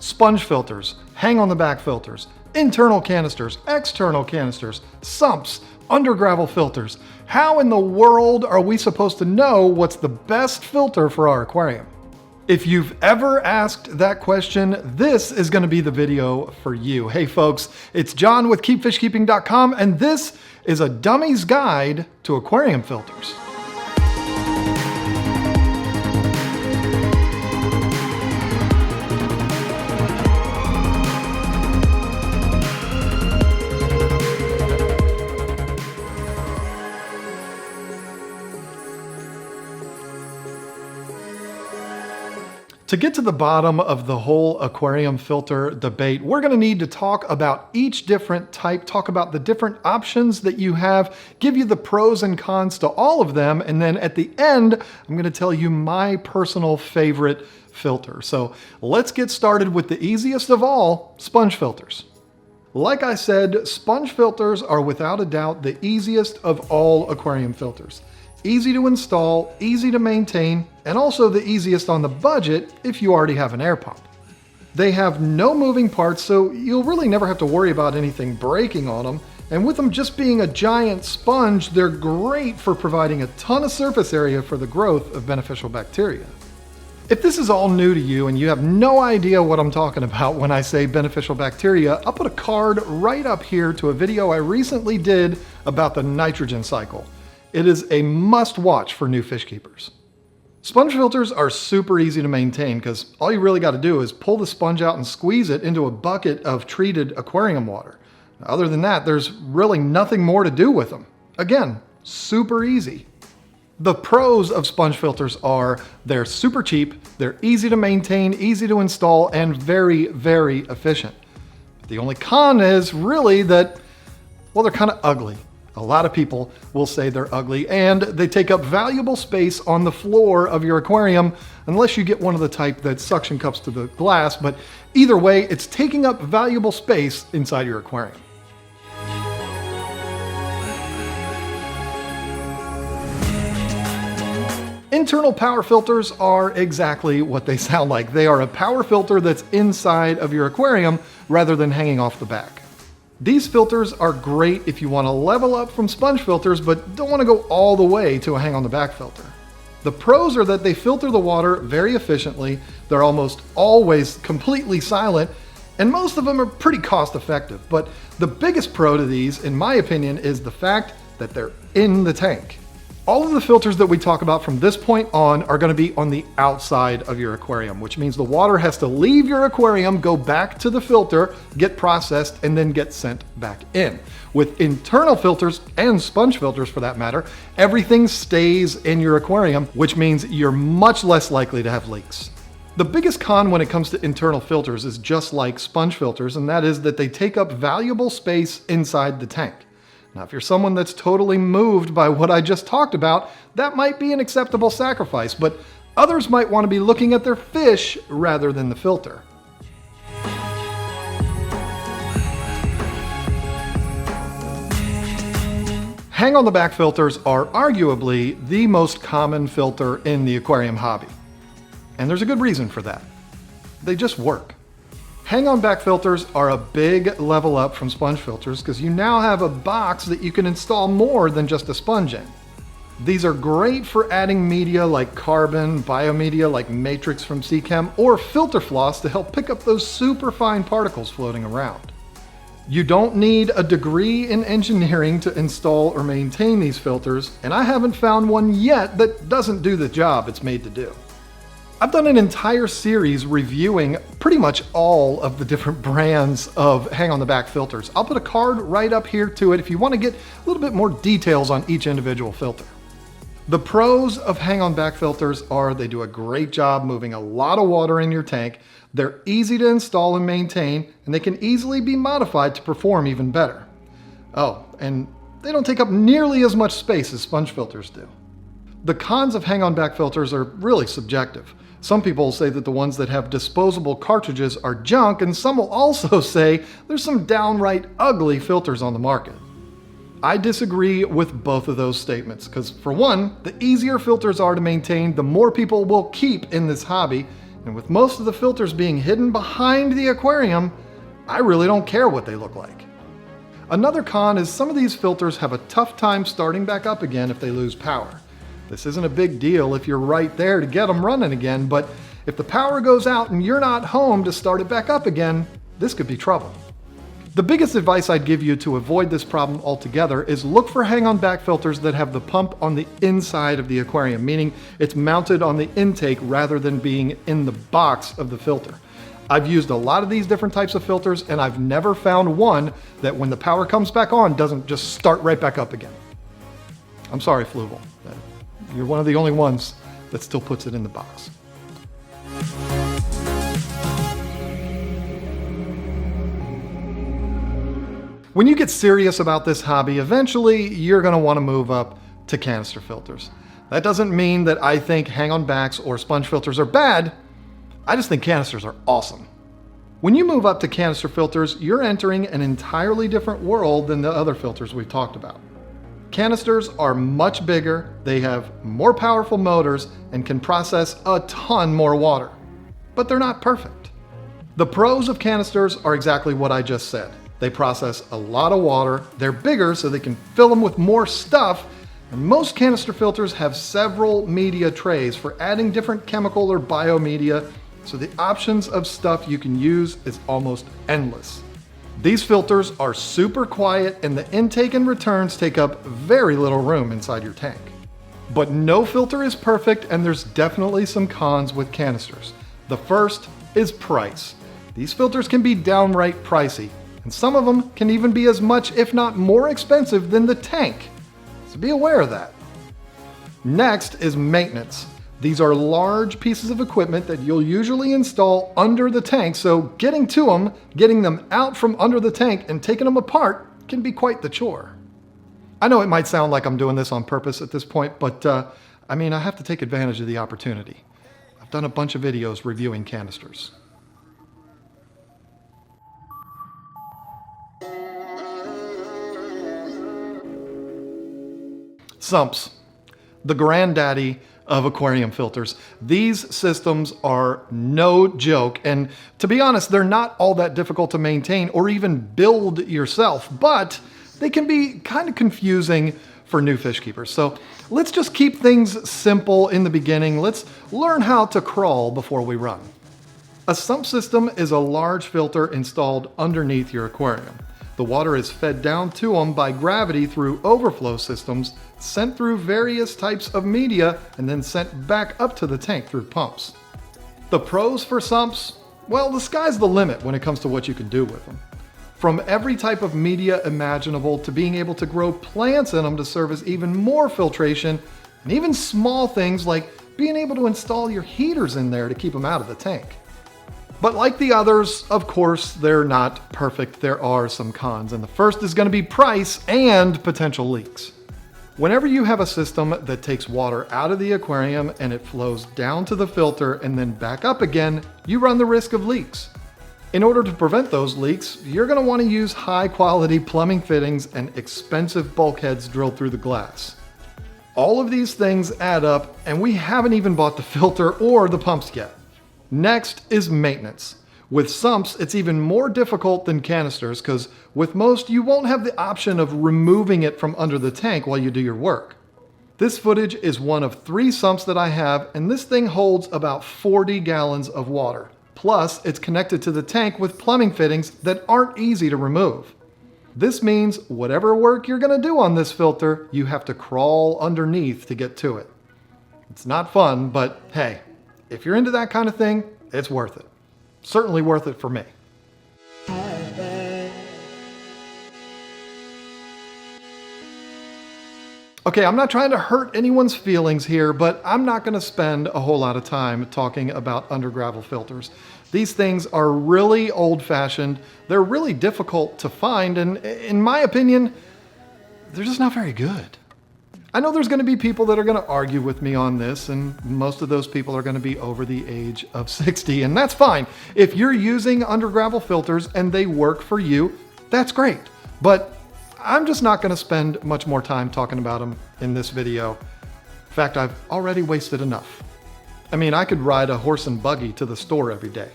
sponge filters, hang on the back filters, internal canisters, external canisters, sumps, under gravel filters. How in the world are we supposed to know what's the best filter for our aquarium? If you've ever asked that question, this is going to be the video for you. Hey folks, it's John with KeepFishKeeping.com, and this is a dummy's guide to aquarium filters. To get to the bottom of the whole aquarium filter debate, we're going to need to talk about each different type, talk about the different options that you have, give you the pros and cons to all of them, and then at the end, I'm going to tell you my personal favorite filter. So let's get started with the easiest of all, sponge filters. Like I said, sponge filters are without a doubt the easiest of all aquarium filters. Easy to install, easy to maintain, and also the easiest on the budget if you already have an air pump. They have no moving parts, so you'll really never have to worry about anything breaking on them. And with them just being a giant sponge, they're great for providing a ton of surface area for the growth of beneficial bacteria. If this is all new to you and you have no idea what I'm talking about when I say beneficial bacteria, I'll put a card right up here to a video I recently did about the nitrogen cycle. It is a must-watch for new fish keepers. Sponge filters are super easy to maintain because all you really got to do is pull the sponge out and squeeze it into a bucket of treated aquarium water. Other than that, there's really nothing more to do with them. Again, super easy. The pros of sponge filters are they're super cheap, they're easy to maintain, easy to install, and very, very efficient. The only con is really that, well, they're kind of ugly. A lot of people will say they're ugly, and they take up valuable space on the floor of your aquarium, unless you get one of the type that suction cups to the glass, but either way, it's taking up valuable space inside your aquarium. Internal power filters are exactly what they sound like. They are a power filter that's inside of your aquarium rather than hanging off the back. These filters are great if you want to level up from sponge filters but don't want to go all the way to a hang on the back filter. The pros are that they filter the water very efficiently, they're almost always completely silent, and most of them are pretty cost effective. But the biggest pro to these, in my opinion, is the fact that they're in the tank. All of the filters that we talk about from this point on are going to be on the outside of your aquarium, which means the water has to leave your aquarium, go back to the filter, get processed, and then get sent back in. With internal filters, and sponge filters for that matter, everything stays in your aquarium, which means you're much less likely to have leaks. The biggest con when it comes to internal filters is just like sponge filters, and that is that they take up valuable space inside the tank. Now, if you're someone that's totally moved by what I just talked about, that might be an acceptable sacrifice, but others might want to be looking at their fish rather than the filter. Hang on the back filters are arguably the most common filter in the aquarium hobby. And there's a good reason for that. They just work. Hang on back filters are a big level up from sponge filters because you now have a box that you can install more than just a sponge in. These are great for adding media like carbon, biomedia like Matrix from Seachem, or filter floss to help pick up those super fine particles floating around. You don't need a degree in engineering to install or maintain these filters, and I haven't found one yet that doesn't do the job it's made to do. I've done an entire series reviewing pretty much all of the different brands of hang on the back filters. I'll put a card right up here to it if you want to get a little bit more details on each individual filter. The pros of hang on back filters are they do a great job moving a lot of water in your tank, they're easy to install and maintain, and they can easily be modified to perform even better. Oh, and they don't take up nearly as much space as sponge filters do. The cons of hang on back filters are really subjective. Some people say that the ones that have disposable cartridges are junk, and some will also say there's some downright ugly filters on the market. I disagree with both of those statements, because for one, the easier filters are to maintain, the more people will keep in this hobby, And with most of the filters being hidden behind the aquarium, I really don't care what they look like. Another con is some of these filters have a tough time starting back up again if they lose power. This isn't a big deal if you're right there to get them running again, but if the power goes out and you're not home to start it back up again, this could be trouble. The biggest advice I'd give you to avoid this problem altogether is look for hang-on back filters that have the pump on the inside of the aquarium, meaning it's mounted on the intake rather than being in the box of the filter. I've used a lot of these different types of filters and I've never found one that when the power comes back on doesn't just start right back up again. I'm sorry, Fluval. You're one of the only ones that still puts it in the box. When you get serious about this hobby, eventually you're going to want to move up to canister filters. That doesn't mean that I think hang-on backs or sponge filters are bad. I just think canisters are awesome. When you move up to canister filters, you're entering an entirely different world than the other filters we've talked about. Canisters are much bigger, they have more powerful motors, and can process a ton more water. But they're not perfect. The pros of canisters are exactly what I just said. They process a lot of water, they're bigger so they can fill them with more stuff, and most canister filters have several media trays for adding different chemical or biomedia, so the options of stuff you can use is almost endless. These filters are super quiet and the intake and returns take up very little room inside your tank. But no filter is perfect and there's definitely some cons with canisters. The first is price. These filters can be downright pricey, and some of them can even be as much, if not more expensive than the tank. So be aware of that. Next is maintenance. These are large pieces of equipment that you'll usually install under the tank, so getting to them, getting them out from under the tank and taking them apart can be quite the chore. I know it might sound like I'm doing this on purpose at this point, but I have to take advantage of the opportunity. I've done a bunch of videos reviewing canisters. Sumps, the granddaddy of aquarium filters. These systems are no joke, and to be honest, they're not all that difficult to maintain or even build yourself, but they can be kind of confusing for new fish keepers. So let's just keep things simple in the beginning. Let's learn how to crawl before we run. A sump system is a large filter installed underneath your aquarium. The water is fed down to them by gravity through overflow systems, sent through various types of media, and then sent back up to the tank through pumps. The pros for sumps? Well, the sky's the limit when it comes to what you can do with them. From every type of media imaginable to being able to grow plants in them to serve as even more filtration, and even small things like being able to install your heaters in there to keep them out of the tank. But like the others, of course, they're not perfect. There are some cons, and the first is going to be price and potential leaks. Whenever you have a system that takes water out of the aquarium and it flows down to the filter and then back up again, you run the risk of leaks. In order to prevent those leaks, you're going to want to use high-quality plumbing fittings and expensive bulkheads drilled through the glass. All of these things add up, and we haven't even bought the filter or the pumps yet. Next is maintenance. With sumps, it's even more difficult than canisters because with most, you won't have the option of removing it from under the tank while you do your work. This footage is one of 3 sumps that I have, and this thing holds about 40 gallons of water. Plus, it's connected to the tank with plumbing fittings that aren't easy to remove. This means whatever work you're going to do on this filter, you have to crawl underneath to get to it. It's not fun, but hey, if you're into that kind of thing, it's worth it. Certainly worth it for me. Okay, I'm not trying to hurt anyone's feelings here, but I'm not going to spend a whole lot of time talking about undergravel filters. These things are really old-fashioned, they're really difficult to find, and in my opinion, they're just not very good. I know there's going to be people that are going to argue with me on this, and most of those people are going to be over the age of 60, and that's fine. If you're using undergravel filters and they work for you, that's great. But I'm just not going to spend much more time talking about them in this video. In fact, I've already wasted enough. I mean, I could ride a horse and buggy to the store every day,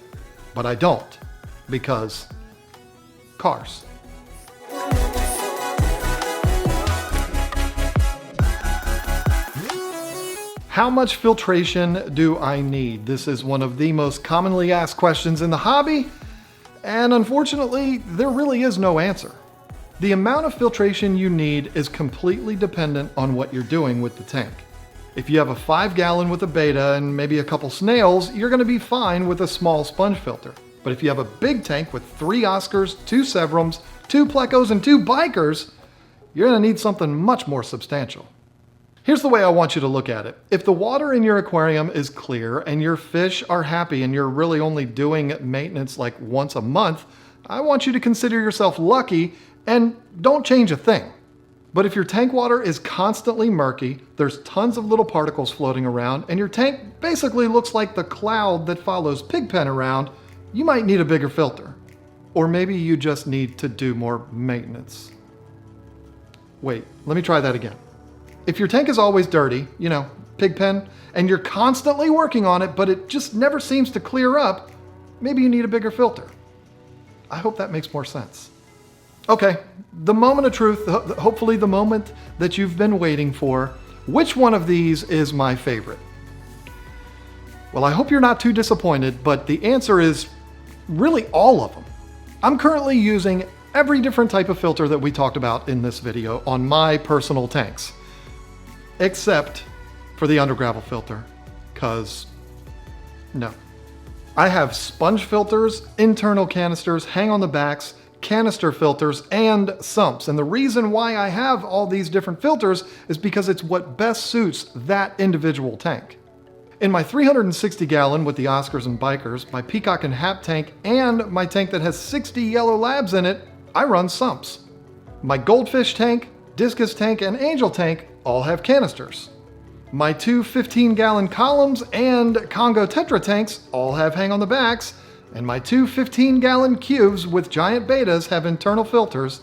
but I don't, because cars. How much filtration do I need? This is one of the most commonly asked questions in the hobby, and unfortunately, there really is no answer. The amount of filtration you need is completely dependent on what you're doing with the tank. If you have a 5-gallon with a beta and maybe a couple snails, you're going to be fine with a small sponge filter. But if you have a big tank with 3 Oscars, 2 Severums, 2 Plecos, and 2 Bikers, you're going to need something much more substantial. Here's the way I want you to look at it. If the water in your aquarium is clear and your fish are happy and you're really only doing maintenance like once a month, I want you to consider yourself lucky and don't change a thing. But if your tank water is constantly murky, there's tons of little particles floating around, and your tank basically looks like the cloud that follows Pigpen around, you might need a bigger filter. Or maybe you just need to do more maintenance. Wait, let me try that again. If your tank is always dirty, Pigpen, and you're constantly working on it, but it just never seems to clear up, maybe you need a bigger filter. I hope that makes more sense. Okay, the moment of truth, hopefully the moment that you've been waiting for. Which one of these is my favorite? Well, I hope you're not too disappointed, but the answer is really all of them. I'm currently using every different type of filter that we talked about in this video on my personal tanks. Except for the undergravel filter, because no. I have sponge filters, internal canisters, hang on the backs, canister filters, and sumps. And the reason why I have all these different filters is because it's what best suits that individual tank. In my 360 gallon with the Oscars and Bikers, my Peacock and Hap tank, and my tank that has 60 yellow labs in it, I run sumps. My goldfish tank, discus tank, and angel tank all have canisters. My 2 15-gallon columns and Congo Tetra tanks all have hang on the backs, and my 2 15-gallon cubes with giant betas have internal filters,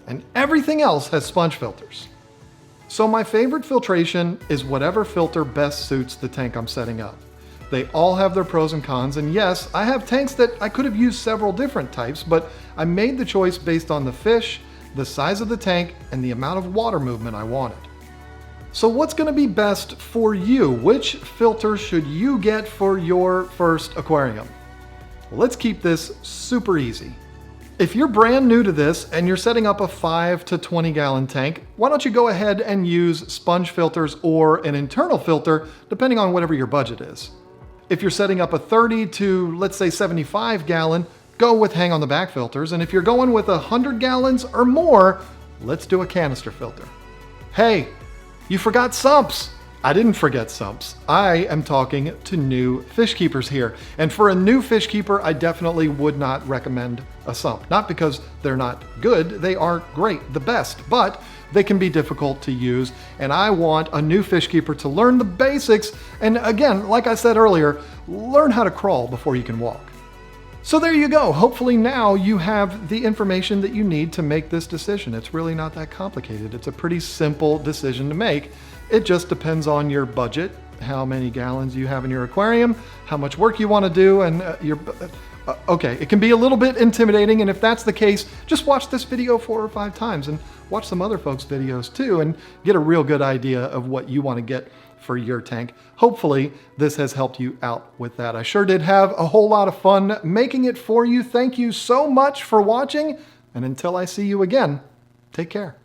and everything else has sponge filters. So my favorite filtration is whatever filter best suits the tank I'm setting up. They all have their pros and cons, and yes, I have tanks that I could have used several different types, but I made the choice based on the fish, the size of the tank, and the amount of water movement I wanted. So what's going to be best for you? Which filter should you get for your first aquarium? Well, let's keep this super easy. If you're brand new to this and you're setting up a 5 to 20 gallon tank, why don't you go ahead and use sponge filters or an internal filter, depending on whatever your budget is. If you're setting up a 30 to, let's say, 75 gallon, go with hang on the back filters. And if you're going with 100 gallons or more, let's do a canister filter. Hey, you forgot sumps. I didn't forget sumps. I am talking to new fish keepers here. And for a new fish keeper, I definitely would not recommend a sump. Not because they're not good, they are great, the best, but they can be difficult to use. And I want a new fish keeper to learn the basics. And again, like I said earlier, learn how to crawl before you can walk. So there you go. Hopefully now you have the information that you need to make this decision. It's really not that complicated. It's a pretty simple decision to make. It just depends on your budget, how many gallons you have in your aquarium, how much work you want to do, and okay, it can be a little bit intimidating, and if that's the case, just watch this video 4 or 5 times and watch some other folks' videos too and get a real good idea of what you want to get for your tank. Hopefully this has helped you out with that. I sure did have a whole lot of fun making it for you. Thank you so much for watching, and until I see you again, take care.